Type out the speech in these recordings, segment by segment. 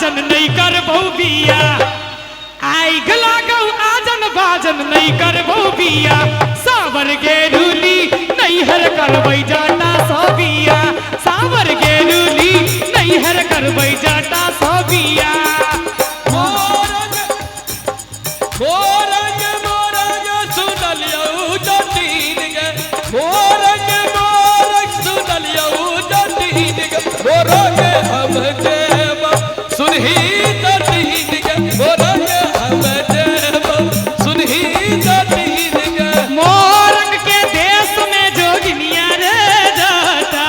बाजन नहीं करबो बिया आई गला गौ आजन बाजन नहीं करबो बिया सावर गेरुली नहीं हर करबै जाटा सोबिया सावर गेरुली नहीं हर करबै जाटा सोबिया मोरंग मोरंग सुनलियो जटीन गे मोरंग मोरंग सुनलियो जटीन गे मोरंग हम देव सुनही जटीन गे मोरंग हम देव सुनही जटीन गे मोरंग के देश में जोगिनिया रे जाटा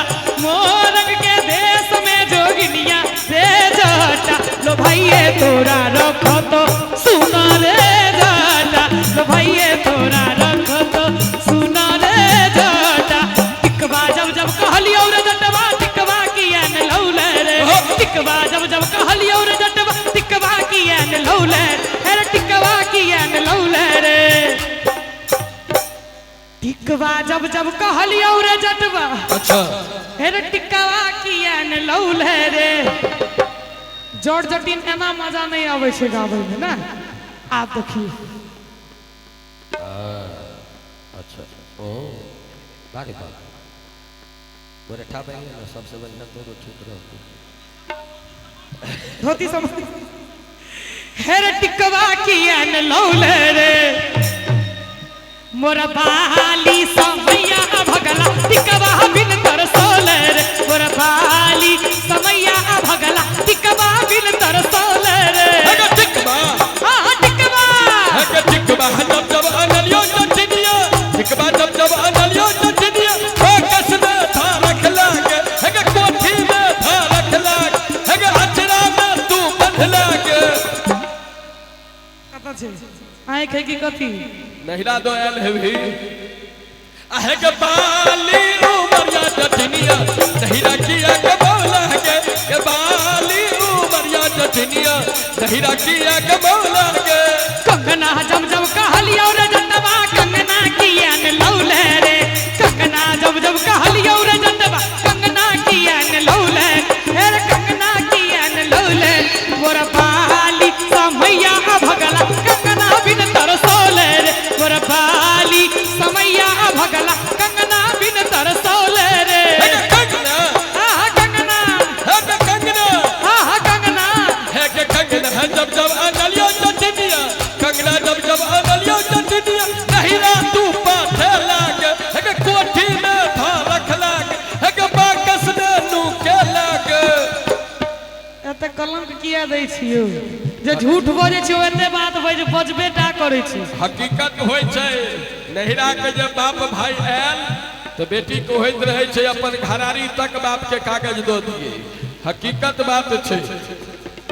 मोरंग के देश में जोगिनिया रे जाटा लो भाइये तोरा रखो तो सुना रे जाटा लो भाइये तोरा रखो तो सुना रे जाटा टिकवा जब जब कहलियो रे जटवा टिकवा किया न लौले रे टिकवा जब जब कहलियो रे जटवा टिकवा किया न लौले अरे टिकवा किया न लौले रे टिकवा जब जब कहलियो रे जटवा अच्छा अरे टिकवा किया न लौले रे जोड़ जटिन एना मजा नहीं आवे छे गावे में ना आप देखिए अच्छा ओ बारे बात बोले ठाबे ना सबसे बढ़िया तो ठीक रहो धोती समझ हेरे टिकवा किया न लौले रे मोरा बाली समैया भगला टिकवा बिन तरसोले रे मोरा बाली समैया भगला टिकवा बिन तरसोले रे हग टिकवा हां टिकवा हग टिकवा जब जब अनलियो जटिनिया टिकवा जब जब अनलियो जटिनिया फोकस में था रख लागे हग कोठी में था रख लागे हग अचरा में तू बंध लागे कता छे आए खे की कथी नहिरा दो एल हेवी आहे के बाली उमरिया जटिनिया नहिरा किया के बोला के बाली उमरिया जटिनिया नहिरा किया के बोला के कंगना जब जब कहलियो रे जटवा कंगना किया न लौले रे कंगना जब जब कहलियो रे जटवा कंगना किया न लौले रे कंगना किया न लौले मोरा बाली समैया भगला कंगना बिन तरसोले रे मोरा बाली समैया भगला कंगना बिन तरसोले रे कंगना हां कंगना है के कंगना हां कंगना है के कंगना है जब जब अनलियो जटिनिया कंगना जब जब अनलियो जटिनिया नहिरा तू पाथे लागे है के कोठी में था रख लागे है के बाकस में नू के लागे एते कलंक किया दै छियो जे झूठ बोले छियो एते बात बजबे टा करे छी हकीकत होय छै नहिरा के जे बाप भाई आयल तो बेटी को होइत रहे छै अपन घरारी तक बाप के कागज दो दिए हकीकत बात छै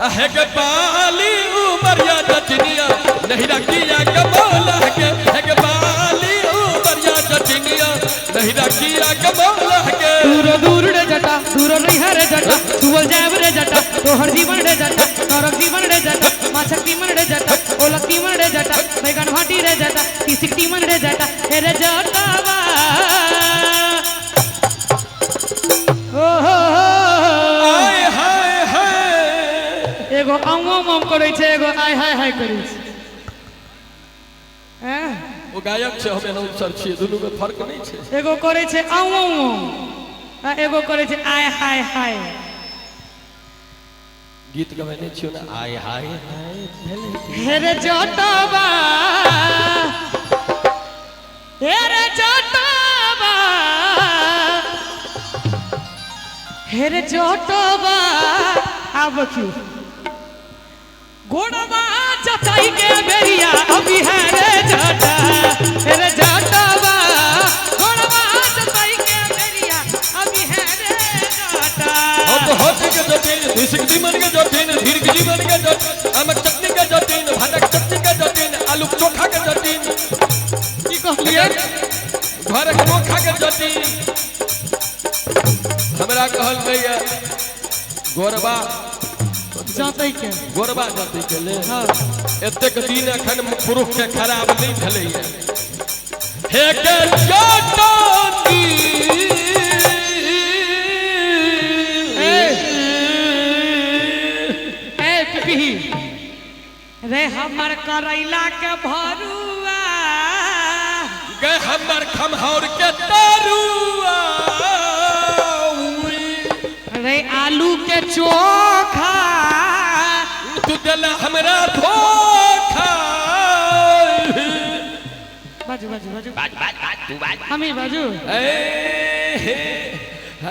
आहे के बाली उमरिया जटिनिया नहिरा किया के बोला के है के बाली उमरिया जटिनिया नहिरा किया के बोला के दूर दूर रे जटा दूर नहीं है रे जटा दुवल जाब रे जटा तोहर जीवन रे जटा नरक जीवन रे जटा माछक जीवन रे जटा ओलक जीवन रे जटा बैगन भाटी रे जटा तीसिक जीवन रे जटा हे रे जटावा ओ हो आय हाय हाय एगो आऊ मम करे छै एगो आय हाय हाय करे छै हैं वो गायक छै हमें अनाउंसर छियै दुनू में फर्क नहीं छै एगो करे छै आऊ आ एगो करे छै आय हाय हाय गीत गवेने छियो ना आय हाय हाय भेले हे रे जटावा हे रे जटावा हे रे जटावा अब क्यों गोड़वा जटाई के बेरिया अभी है रे जटा हे रे जटावा गोड़वा जटाई के बेरिया अभी है रे जटा हम होत के जटिन दिसक जीवन के जटिन दीर्घ जीवन के जटिन आमक चटनी के जटिन भाटक चटनी के जटिन आलू चोखा के जटिन की कहलिए घर के चोखा के जटिन हमरा कहल गया गोरबा जाते के गोरबा जाति के ले हां एतेक दिन एखन पुरुष के खराब नहीं भेलै हे के जटानी हमर करैला के भरुआ, गे हमर खमहौर के तरुआ, रे आलू के चोखा, तू दिला हमरा धोखा। बाजू बाजू बाजू बाज बाज बाज तू बाज हमें बाजू।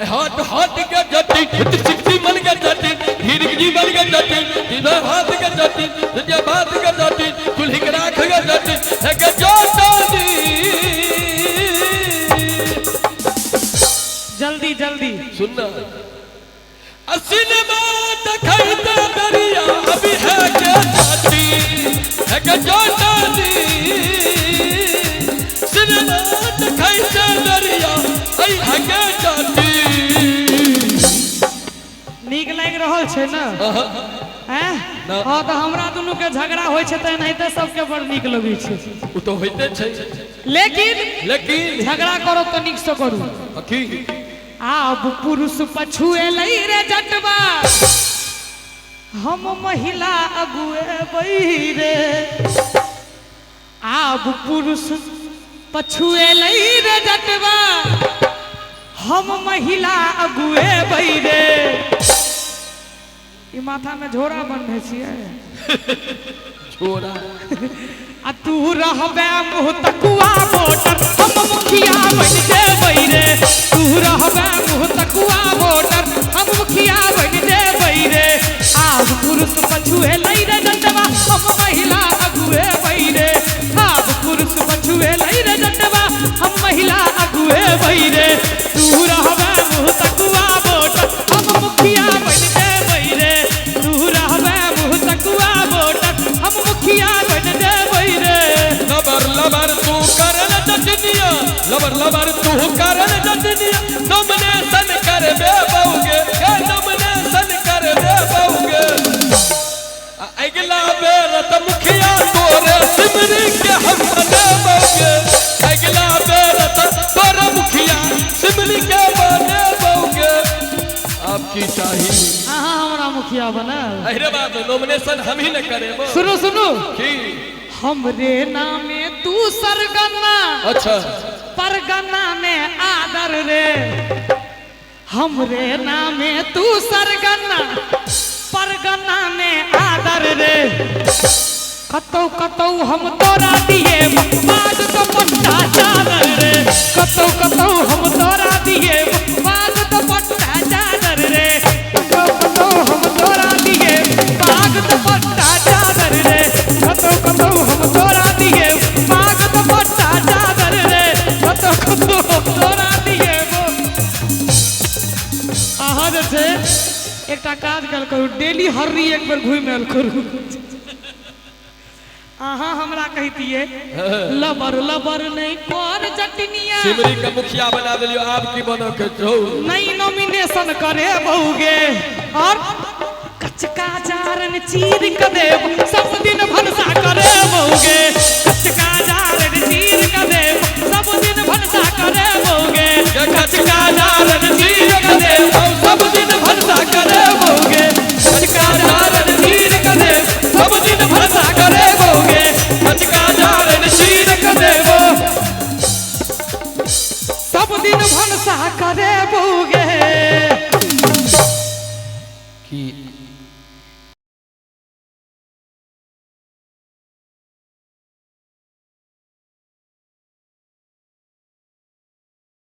हाथ हाथ के जटी चिट्ठी मन के जटी हिरगी मन के जटी दिना हाथ के जटी तुझे बात के जटी कुल्ही के राख के जटी है के जोड़ी। जल्दी जल्दी सुनना सिनेमा दिखाइते दरिया अभी है के जटी है के जोड़ी। सिनेमा दिखाइते दरिया आई है के जटी। नीक लागि रहल छै न? हैं? हाँ तो हमरा दुनू के झगड़ा होइ छै त एनाहिते सबके बड़ नीक लगै छै। उ तो होइते छै, लेकिन झगड़ा करो तो नीक से करू। की आब पुरुष पछुए लई रे जटवा, हम महिला अगुए बई रे। आब पुरुष पछुए लई रे जटवा, हम महिला अगुए बई रे। ई माथा में झोरा बंधे छियै छोरा आ तू रहबे मुँह तकुआ वोटर, हम मुखिया बन जेबै रे। तू रहबे मुँह तकुआ वोटर, हम मुखिया बन जेबै रे। आब पुरुष पछुए लई रे जटवा, हम महिला अगुए बई रे। आब पुरुष पछुए लई रे जटवा, हम महिला अगुए बई रे। तू रहबे मुँह तकुआ वोटर, हम मुखिया बन जेबै रे। तू रहबे मुँह तकुआ वोटर, हम मुखिया बन जेबै रे। लबर लबर तू करन जटनिया, लबर लबर तू करन जटनिया, नॉमिनेशन करबे बउगे, के नॉमिनेशन करबे बउगे। अगला बेर त मुखिया तोरे सिमरी के हम बनाबोगे। अगला बेर त तोरे मुखिया सिमरी के बनाबोगे। आपकी चाहिए हमरा मुखिया बना। अरे बात नॉमिनेशन हम ही न करेबो। सुनो सुनो, की हमरे नामे तू सरगना, अच्छा परगना में आदर रे। हमरे नामे तू सरगना, परगना में आदर रे। कतौ कतौ हम तोरा दिए बाज तो पट्टा चादर रे। कतौ कतौ हम तोरा दिए बाज तो पट्टा चादर रे। कतौ कतौ हम तोरा दिए बाज तो पट्टा चादर रे। कतौ कतौ हम तोरा दिए बाज तो पट्टा चादर रे। कतौ कतौ हम तोरा दिए अहाँ जे छै एकटा काज कल करू, डेली हर्री एक बेर घुमि आयल करू। अहाँ हमरा कहतिए लबर लबर नहीं कर जटनिया, सिमरी के मुखिया बना दिलियो। आप की बनो के छौ नहीं नॉमिनेशन करे बहुगे। और कचका जारन चीर के देव, सब दिन भनसा करे बहुगे। कचका जारन चीर के देव, सब दिन भनसा करे बहुगे। कचका जारन चीर के देव, सब दिन भनसा करे बहुगे। कचका जारन चीर के देव, सब दिन भनसा करे बहुगे। कचका जारन चीर के देव, सब दिन भनसा करे बहुगे। की